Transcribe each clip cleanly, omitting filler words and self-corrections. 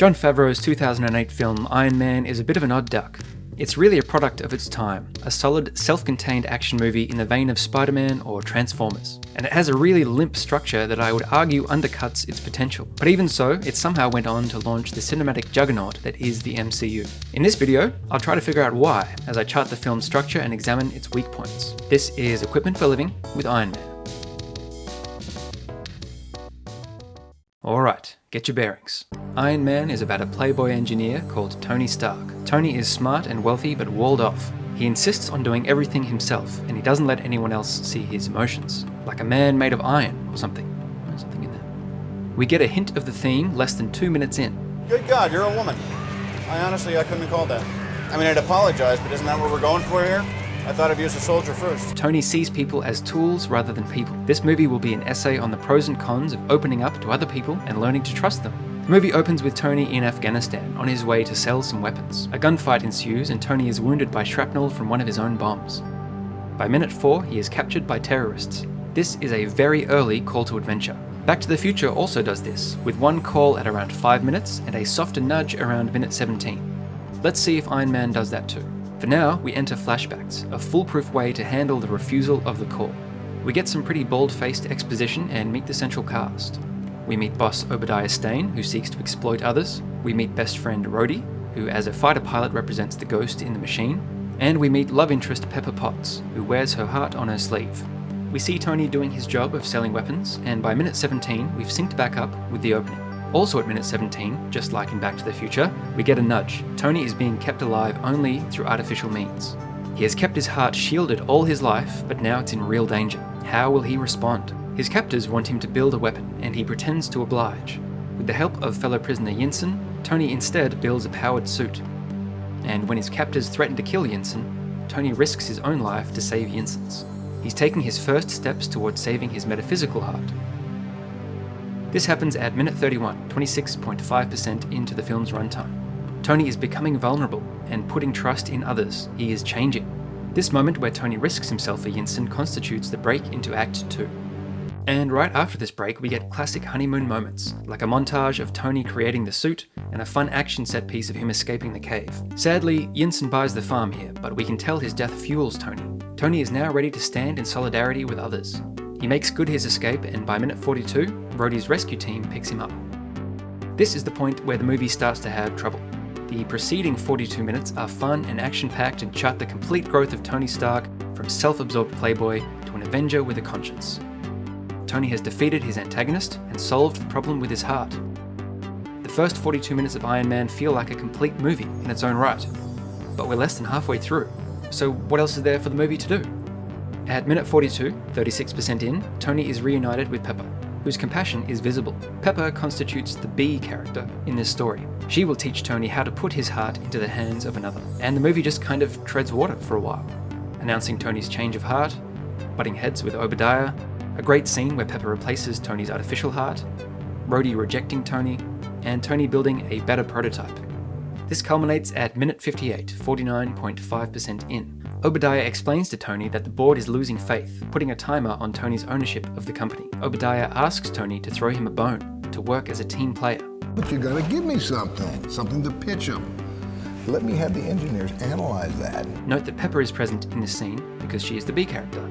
Jon Favreau's 2008 film Iron Man is a bit of an odd duck. It's really a product of its time, a solid, self-contained action movie in the vein of Spider-Man or Transformers. And it has a really limp structure that I would argue undercuts its potential. But even so, it somehow went on to launch the cinematic juggernaut that is the MCU. In this video, I'll try to figure out why, as I chart the film's structure and examine its weak points. This is Equipment for Living with Iron Man. Alright, get your bearings. Iron Man is about a playboy engineer called Tony Stark. Tony is smart and wealthy but walled off. He insists on doing everything himself, and he doesn't let anyone else see his emotions. Like a man made of iron or something. There's something in there. We get a hint of the theme less than 2 minutes in. Good God, you're a woman. I couldn't have called that. I mean, I'd apologize, but isn't that what we're going for here? I thought of you as a soldier first. Tony sees people as tools rather than people. This movie will be an essay on the pros and cons of opening up to other people and learning to trust them. The movie opens with Tony in Afghanistan on his way to sell some weapons. A gunfight ensues and Tony is wounded by shrapnel from one of his own bombs. By minute 4, he is captured by terrorists. This is a very early call to adventure. Back to the Future also does this, with one call at around 5 minutes and a softer nudge around minute 17. Let's see if Iron Man does that too. For now, we enter flashbacks, a foolproof way to handle the refusal of the call. We get some pretty bald-faced exposition and meet the central cast. We meet boss Obadiah Stane, who seeks to exploit others. We meet best friend Rhodey, who as a fighter pilot represents the ghost in the machine. And we meet love interest Pepper Potts, who wears her heart on her sleeve. We see Tony doing his job of selling weapons, and by minute 17, we've synced back up with the opening. Also at minute 17, just like in Back to the Future, we get a nudge. Tony is being kept alive only through artificial means. He has kept his heart shielded all his life, but now it's in real danger. How will he respond? His captors want him to build a weapon, and he pretends to oblige. With the help of fellow prisoner Yinsen, Tony instead builds a powered suit. And when his captors threaten to kill Yinsen, Tony risks his own life to save Yinsen's. He's taking his first steps towards saving his metaphysical heart. This happens at minute 31, 26.5% into the film's runtime. Tony is becoming vulnerable and putting trust in others. He is changing. This moment where Tony risks himself for Yinsen constitutes the break into Act 2. And right after this break, we get classic honeymoon moments, like a montage of Tony creating the suit and a fun action set piece of him escaping the cave. Sadly, Yinsen buys the farm here, but we can tell his death fuels Tony. Tony is now ready to stand in solidarity with others. He makes good his escape, and by minute 42, Rhodey's rescue team picks him up. This is the point where the movie starts to have trouble. The preceding 42 minutes are fun and action-packed and chart the complete growth of Tony Stark from self-absorbed playboy to an Avenger with a conscience. Tony has defeated his antagonist and solved the problem with his heart. The first 42 minutes of Iron Man feel like a complete movie in its own right, but we're less than halfway through, so what else is there for the movie to do? At minute 42, 36% in, Tony is reunited with Pepper, whose compassion is visible. Pepper constitutes the B character in this story. She will teach Tony how to put his heart into the hands of another, and the movie just kind of treads water for a while, announcing Tony's change of heart, butting heads with Obadiah, a great scene where Pepper replaces Tony's artificial heart, Rhodey rejecting Tony, and Tony building a better prototype. This culminates at minute 58, 49.5% in. Obadiah explains to Tony that the board is losing faith, putting a timer on Tony's ownership of the company. Obadiah asks Tony to throw him a bone, to work as a team player. But you gotta give me something to pitch him. Let me have the engineers analyze that. Note that Pepper is present in this scene because she is the B character.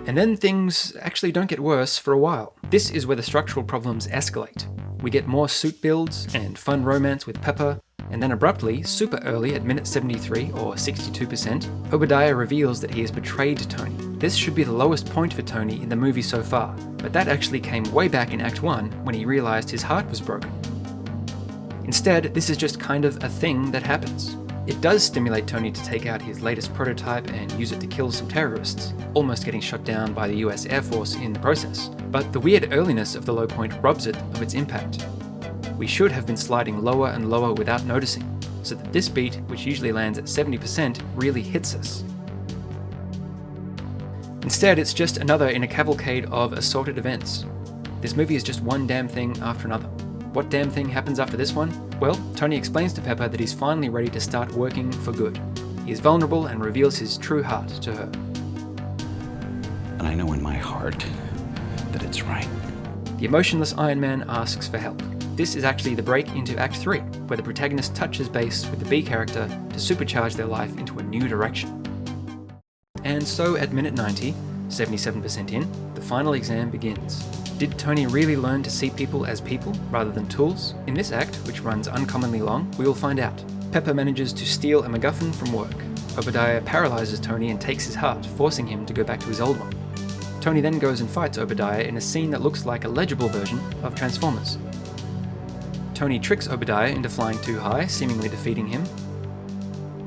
And then things actually don't get worse for a while. This is where the structural problems escalate. We get more suit builds and fun romance with Pepper, and then abruptly, super early at minute 73 or 62%, Obadiah reveals that he has betrayed Tony. This should be the lowest point for Tony in the movie so far, but that actually came way back in Act 1 when he realized his heart was broken. Instead, this is just kind of a thing that happens. It does stimulate Tony to take out his latest prototype and use it to kill some terrorists, almost getting shot down by the US Air Force in the process. But the weird earliness of the low point robs it of its impact. We should have been sliding lower and lower without noticing, so that this beat, which usually lands at 70%, really hits us. Instead, it's just another in a cavalcade of assorted events. This movie is just one damn thing after another. What damn thing happens after this one? Well, Tony explains to Pepper that he's finally ready to start working for good. He is vulnerable and reveals his true heart to her. And I know in my heart that it's right. The emotionless Iron Man asks for help. This is actually the break into Act 3, where the protagonist touches base with the B character to supercharge their life into a new direction. And so at minute 90, 77% in, the final exam begins. Did Tony really learn to see people as people rather than tools? In this act, which runs uncommonly long, we will find out. Pepper manages to steal a MacGuffin from work. Obadiah paralyzes Tony and takes his heart, forcing him to go back to his old one. Tony then goes and fights Obadiah in a scene that looks like a legible version of Transformers. Tony tricks Obadiah into flying too high, seemingly defeating him.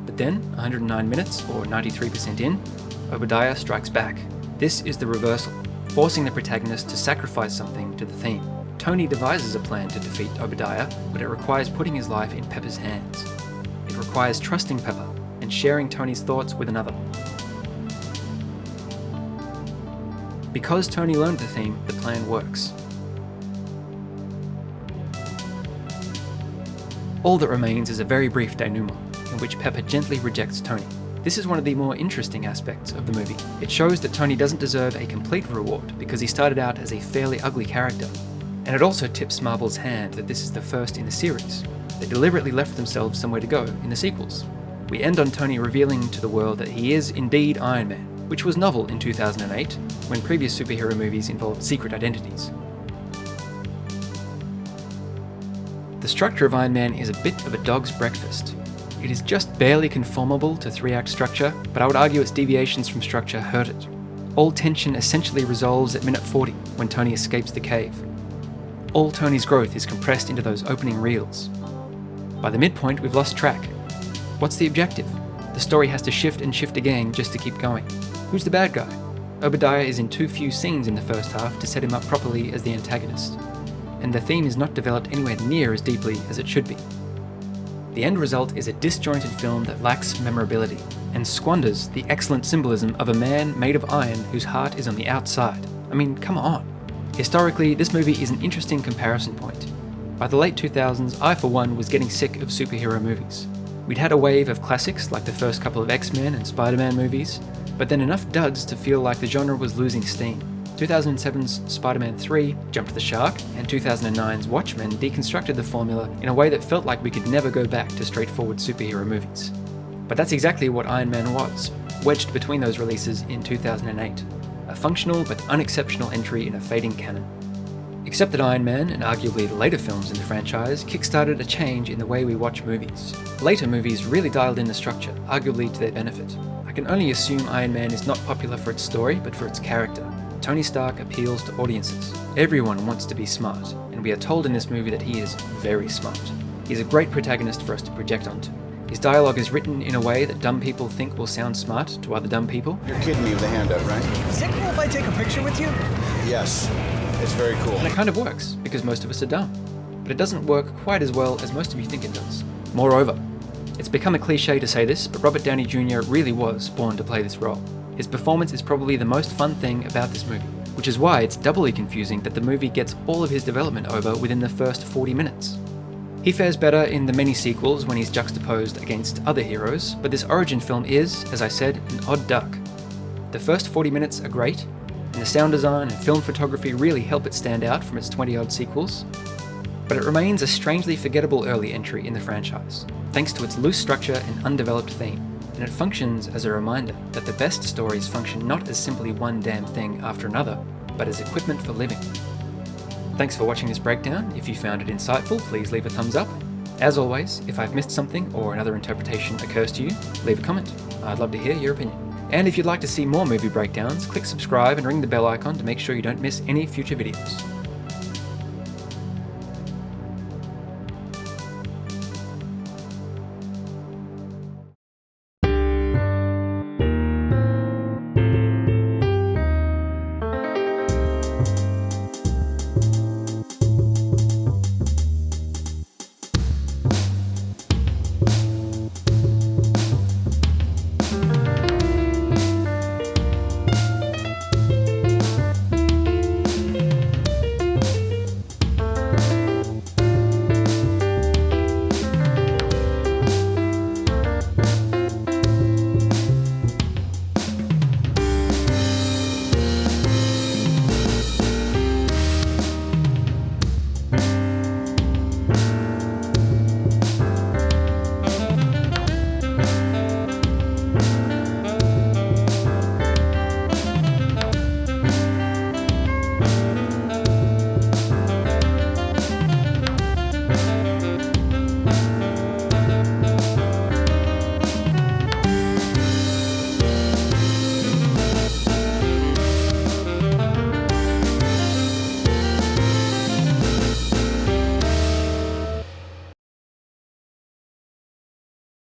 But then, 109 minutes, or 93% in, Obadiah strikes back. This is the reversal, forcing the protagonist to sacrifice something to the theme. Tony devises a plan to defeat Obadiah, but it requires putting his life in Pepper's hands. It requires trusting Pepper and sharing Tony's thoughts with another. Because Tony learned the theme, the plan works. All that remains is a very brief denouement, in which Pepper gently rejects Tony. This is one of the more interesting aspects of the movie. It shows that Tony doesn't deserve a complete reward because he started out as a fairly ugly character. And it also tips Marvel's hand that this is the first in the series. They deliberately left themselves somewhere to go in the sequels. We end on Tony revealing to the world that he is indeed Iron Man, which was novel in 2008, when previous superhero movies involved secret identities. The structure of Iron Man is a bit of a dog's breakfast. It is just barely conformable to 3-act structure, but I would argue its deviations from structure hurt it. All tension essentially resolves at minute 40, when Tony escapes the cave. All Tony's growth is compressed into those opening reels. By the midpoint, we've lost track. What's the objective? The story has to shift and shift again just to keep going. Who's the bad guy? Obadiah is in too few scenes in the first half to set him up properly as the antagonist, and the theme is not developed anywhere near as deeply as it should be. The end result is a disjointed film that lacks memorability and squanders the excellent symbolism of a man made of iron whose heart is on the outside. I mean, come on. Historically, this movie is an interesting comparison point. By the late 2000s, I for one was getting sick of superhero movies. We'd had a wave of classics like the first couple of X-Men and Spider-Man movies, but then enough duds to feel like the genre was losing steam. 2007's Spider-Man 3 jumped the shark, and 2009's Watchmen deconstructed the formula in a way that felt like we could never go back to straightforward superhero movies. But that's exactly what Iron Man was, wedged between those releases in 2008. A functional but unexceptional entry in a fading canon. Except that Iron Man, and arguably the later films in the franchise, kickstarted a change in the way we watch movies. Later movies really dialed in the structure, arguably to their benefit. I can only assume Iron Man is not popular for its story, but for its character. Tony Stark appeals to audiences. Everyone wants to be smart, and we are told in this movie that he is very smart. He's a great protagonist for us to project onto. His dialogue is written in a way that dumb people think will sound smart to other dumb people. You're kidding me with the handout, right? Is it cool if I take a picture with you? Yes, it's very cool. And it kind of works, because most of us are dumb. But it doesn't work quite as well as most of you think it does. Moreover, it's become a cliche to say this, but Robert Downey Jr. really was born to play this role. His performance is probably the most fun thing about this movie, which is why it's doubly confusing that the movie gets all of his development over within the first 40 minutes. He fares better in the many sequels when he's juxtaposed against other heroes, but this origin film is, as I said, an odd duck. The first 40 minutes are great, and the sound design and film photography really help it stand out from its 20-odd sequels, but it remains a strangely forgettable early entry in the franchise, thanks to its loose structure and undeveloped theme. And it functions as a reminder that the best stories function not as simply one damn thing after another, but as equipment for living. Thanks for watching this breakdown. If you found it insightful, please leave a thumbs up. As always, if I've missed something or another interpretation occurs to you, leave a comment. I'd love to hear your opinion. And if you'd like to see more movie breakdowns, click subscribe and ring the bell icon to make sure you don't miss any future videos.